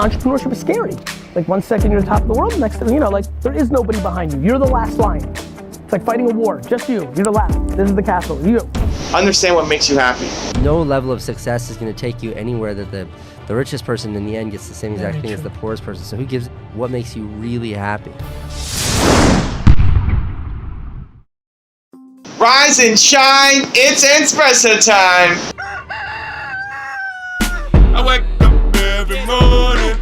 Entrepreneurship is scary. Like 1 second you're the top of the world, next thing, like there is nobody behind you. You're the last line. It's like fighting a war, just you. You're the last. This is the castle, you. Understand what makes you happy. No level of success is going to take you anywhere that the richest person in the end gets the same exact thing as the poorest person. So who gives what makes you really happy? Rise and shine, it's Entspresso time. I wake up every morning.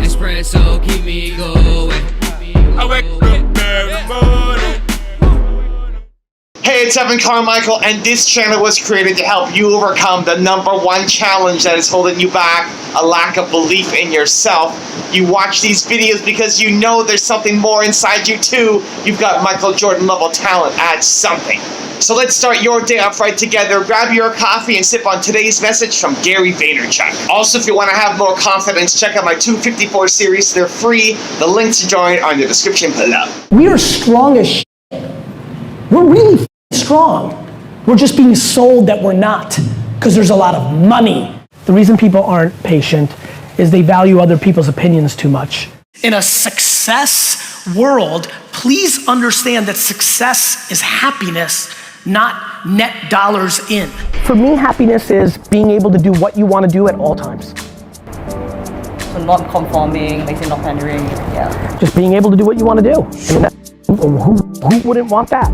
Espresso keep me going. I wake up every morning. Hey, it's Evan Carmichael, and this channel was created to help you overcome the #1 challenge that is holding you back, a lack of belief in yourself. You watch these videos because you know there's something more inside you too. You've got Michael Jordan level talent at something. So let's start your day off right together. Grab your coffee and sip on today's message from Gary Vaynerchuk. Also, if you want to have more confidence, check out my 254 series. They're free. The link to join are in the description below. We are strong as shit. We're really strong. We're just being sold that we're not because there's a lot of money. The reason people aren't patient is they value other people's opinions too much. In a success world, please understand that success is happiness, not net dollars in. For me, happiness is being able to do what you want to do at all times. So not conforming, basically not pandering, yeah. Just being able to do what you want to do. I mean, who wouldn't want that?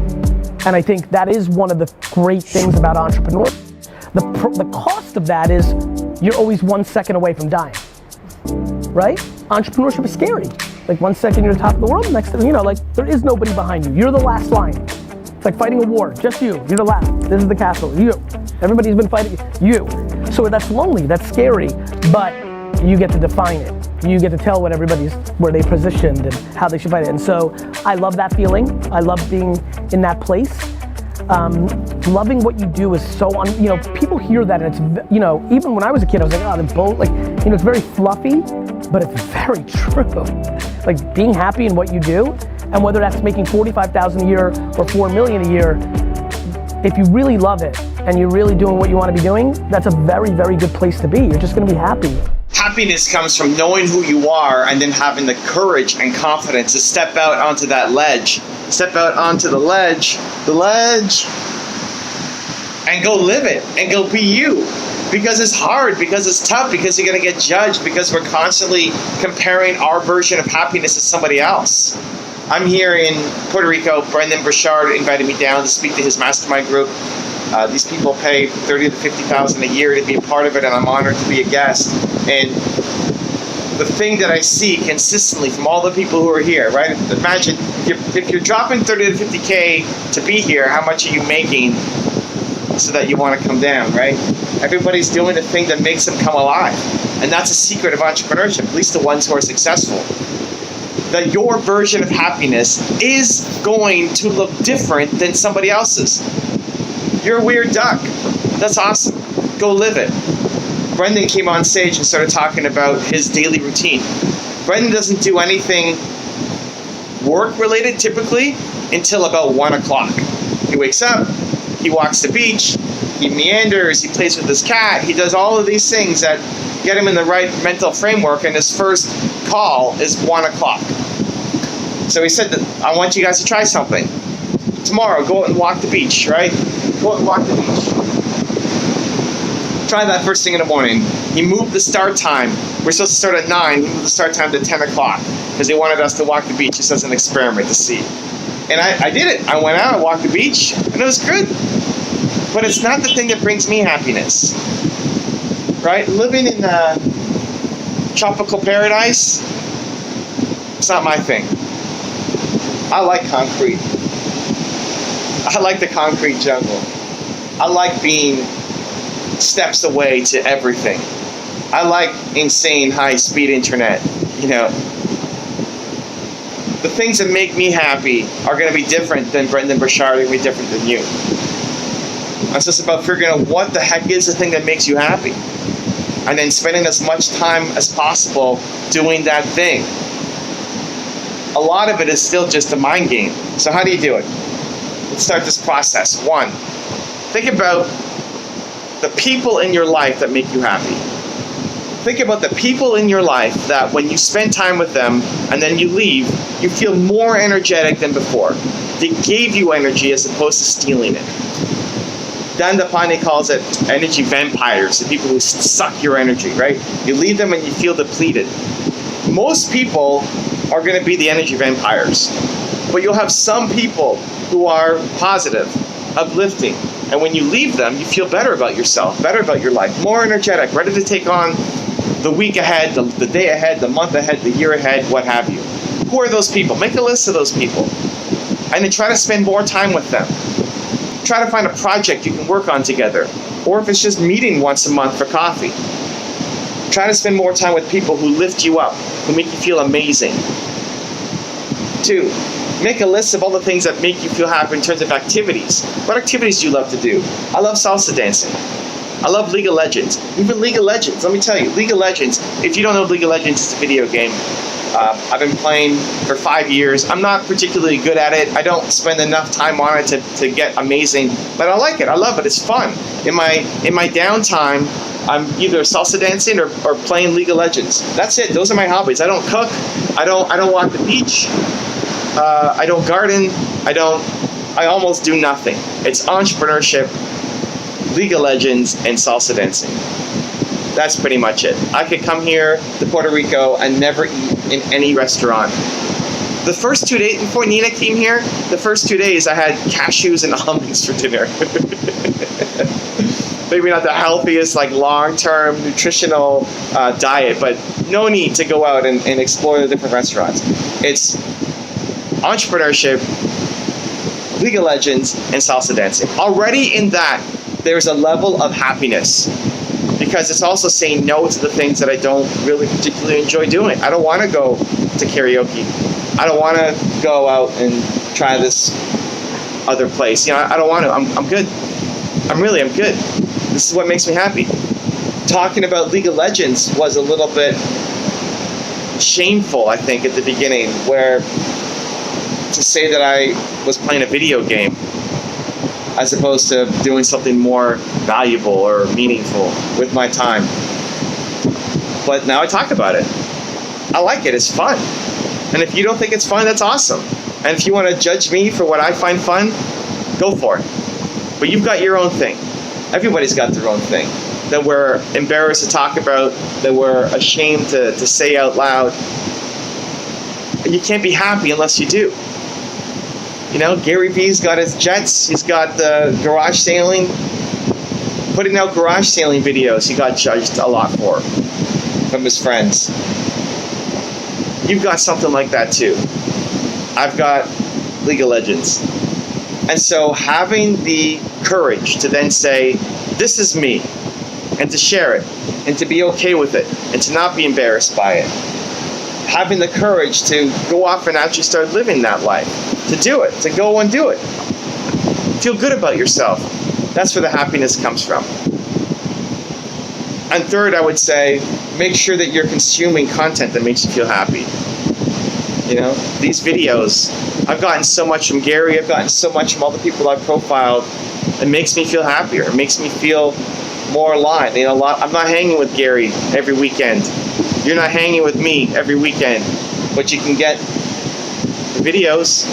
And I think that is one of the great things about entrepreneurs. The cost of that is you're always 1 second away from dying, right? Entrepreneurship is scary. Like 1 second you're the top of the world, next thing, like there is nobody behind you. You're the last line. It's like fighting a war, just you. You're the last. This is the castle, you. Everybody's been fighting you. So that's lonely, that's scary, but you get to define it. You get to tell where they positioned and how they should fight it. And so I love that feeling. I love being in that place. Loving what you do is so people hear that and it's, even when I was a kid, I was like, oh, the boat, it's very fluffy, but it's very true. Like being happy in what you do, and whether that's making $45,000 a year or $4 million a year, if you really love it and you're really doing what you want to be doing, that's a very, very good place to be. You're just going to be happy. Happiness comes from knowing who you are and then having the courage and confidence to step out onto that ledge. Step out onto the ledge, and go live it, and go be you. Because it's hard, because it's tough, because you're gonna get judged, because we're constantly comparing our version of happiness to somebody else. I'm here in Puerto Rico. Brendan Burchard invited me down to speak to his mastermind group. These people pay $30,000 to $50,000 a year to be a part of it, and I'm honored to be a guest. And the thing that I see consistently from all the people who are here, right? Imagine if you're dropping 30 to 50K to be here, how much are you making so that you want to come down, right? Everybody's doing the thing that makes them come alive. And that's a secret of entrepreneurship, at least the ones who are successful. That your version of happiness is going to look different than somebody else's. You're a weird duck. That's awesome. Go live it. Brendan came on stage and started talking about his daily routine. Brendan doesn't do anything work-related typically until about 1 o'clock. He wakes up, he walks the beach, he meanders, he plays with his cat, he does all of these things that get him in the right mental framework, and his first call is 1 o'clock. So he said that I want you guys to try something. Tomorrow, go out and walk the beach, right? Go out and walk the beach. Try that first thing in the morning. He moved the start time. We're supposed to start at 9. He moved the start time to 10 o'clock because he wanted us to walk the beach just as an experiment to see. And I did it. I went out, I walked the beach, and it was good. But it's not the thing that brings me happiness. Right? Living in a tropical paradise, it's not my thing. I like concrete. I like the concrete jungle. I like being steps away to everything. I like insane high-speed internet. The things that make me happy are going to be different than Brendan Burchard, going to be different than you. It's just about figuring out what the heck is the thing that makes you happy, and then spending as much time as possible doing that thing. A lot of it is still just a mind game. So how do you do it? Let's start this process. 1, think about the people in your life that make you happy. Think about the people in your life that when you spend time with them and then you leave, you feel more energetic than before. They gave you energy as opposed to stealing it. Dan DePane calls it energy vampires, the people who suck your energy, right? You leave them and you feel depleted. Most people are going to be the energy vampires, but you'll have some people who are positive, uplifting, and when you leave them, you feel better about yourself, better about your life, more energetic, ready to take on the week ahead, the day ahead, the month ahead, the year ahead, what have you. Who are those people? Make a list of those people, and then try to spend more time with them. Try to find a project you can work on together, or if it's just meeting once a month for coffee. Try to spend more time with people who lift you up, who make you feel amazing. 2, make a list of all the things that make you feel happy in terms of activities. What activities do you love to do? I love salsa dancing. I love League of Legends. Even League of Legends, let me tell you, League of Legends, if you don't know League of Legends, it's a video game. I've been playing for 5 years. I'm not particularly good at it. I don't spend enough time on it to get amazing, but I like it. I love it. It's fun. In my downtime, I'm either salsa dancing or playing League of Legends. That's it. Those are my hobbies. I don't cook. I don't walk the beach. I don't garden. I almost do nothing. It's entrepreneurship, League of Legends, and salsa dancing. That's pretty much it. I could come here to Puerto Rico and never eat in any restaurant. The first 2 days, before Nina came here, the first 2 days I had cashews and almonds for dinner. Maybe not the healthiest, like long-term nutritional diet, but no need to go out and explore the different restaurants. It's entrepreneurship, League of Legends, and salsa dancing. Already in that, there's a level of happiness, because it's also saying no to the things that I don't really particularly enjoy doing. I don't want to go to karaoke. I don't want to go out and try this other place. I don't want to. I'm good. I'm good. This is what makes me happy. Talking about League of Legends was a little bit shameful, I think, at the beginning, where to say that I was playing a video game as opposed to doing something more valuable or meaningful with my time. But now I talk about it. I like it. It's fun. And if you don't think it's fun, that's awesome. And if you want to judge me for what I find fun, go for it. But you've got your own thing. Everybody's got their own thing that we're embarrassed to talk about, that we're ashamed to say out loud. And you can't be happy unless you do. Gary V's got his jets. He's got the garage sailing. Putting out garage sailing videos, he got judged a lot for from his friends. You've got something like that too. I've got League of Legends. And so having the courage to then say, this is me, and to share it, and to be okay with it, and to not be embarrassed by it. Having the courage to go off and actually start living that life. To do it, to go and do it. Feel good about yourself. That's where the happiness comes from. And third, I would say, make sure that you're consuming content that makes you feel happy. These videos, I've gotten so much from Gary, I've gotten so much from all the people I've profiled. It makes me feel happier. It makes me feel more aligned. I'm not hanging with Gary every weekend. You're not hanging with me every weekend. But you can get the videos,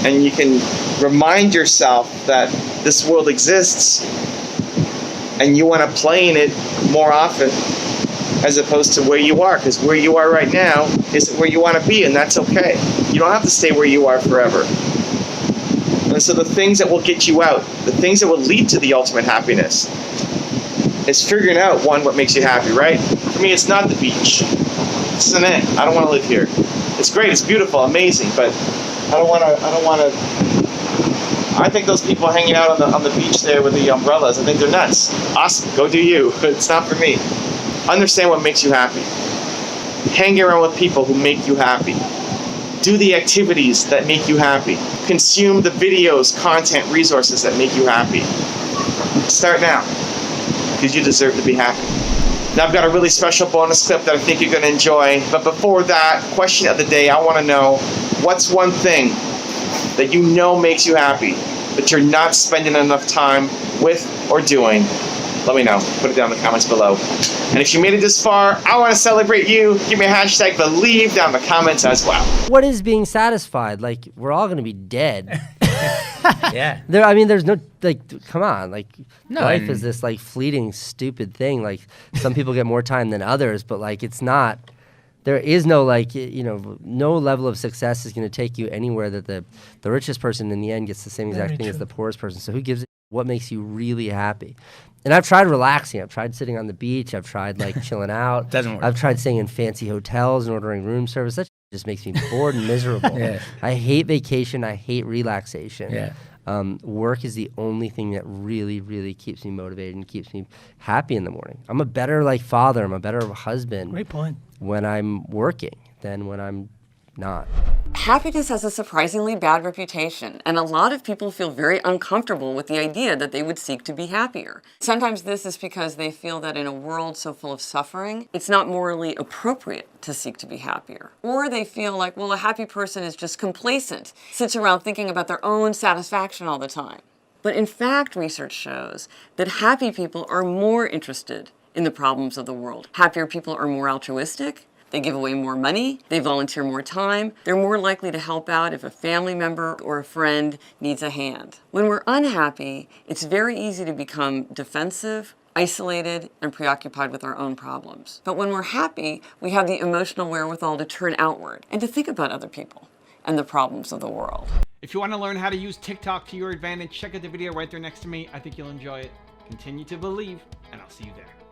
and you can remind yourself that this world exists and you want to play in it more often as opposed to where you are, because where you are right now isn't where you want to be, and that's okay. You don't have to stay where you are forever. And so the things that will get you out, the things that will lead to the ultimate happiness, is figuring out, one, what makes you happy, right? For me, it's not the beach. This isn't it. I don't want to live here. It's great, it's beautiful, amazing, but I don't want to. I think those people hanging out on the beach there with the umbrellas, I think they're nuts. Awesome, go do you. It's not for me. Understand what makes you happy. Hang around with people who make you happy. Do the activities that make you happy. Consume the videos, content, resources that make you happy. Start now, because you deserve to be happy. Now I've got a really special bonus clip that I think you're going to enjoy. But before that, question of the day, I want to know, what's one thing that you know makes you happy, but you're not spending enough time with or doing? Let me know. Put it down in the comments below. And if you made it this far, I want to celebrate you. Give me a hashtag believe down in the comments as well. What is being satisfied? Like, we're all going to be dead. Yeah. There's no, like, come on. Like, No, life is this, like, fleeting, stupid thing. Like, some people get more time than others, but, like, it's not. There is no, like, no level of success is going to take you anywhere that the richest person in the end gets the same exact thing as the poorest person. So who gives it? What makes you really happy? And I've tried relaxing. I've tried sitting on the beach. I've tried, like, chilling out. Doesn't work. I've tried staying in fancy hotels and ordering room service. That just makes me bored and miserable. Yeah. I hate vacation. I hate relaxation. Yeah. Work is the only thing that really, really keeps me motivated and keeps me happy in the morning. I'm a better, like, father. I'm a better husband. Great point. When I'm working than when I'm not. Happiness has a surprisingly bad reputation, and a lot of people feel very uncomfortable with the idea that they would seek to be happier. Sometimes this is because they feel that in a world so full of suffering, it's not morally appropriate to seek to be happier. Or they feel like, well, a happy person is just complacent, sits around thinking about their own satisfaction all the time. But in fact, research shows that happy people are more interested in the problems of the world. Happier people are more altruistic. They give away more money, they volunteer more time, they're more likely to help out if a family member or a friend needs a hand. When we're unhappy, it's very easy to become defensive, isolated, and preoccupied with our own problems. But when we're happy, we have the emotional wherewithal to turn outward and to think about other people and the problems of the world. If you want to learn how to use TikTok to your advantage, check out the video right there next to me. I think you'll enjoy it. Continue to believe, and I'll see you there.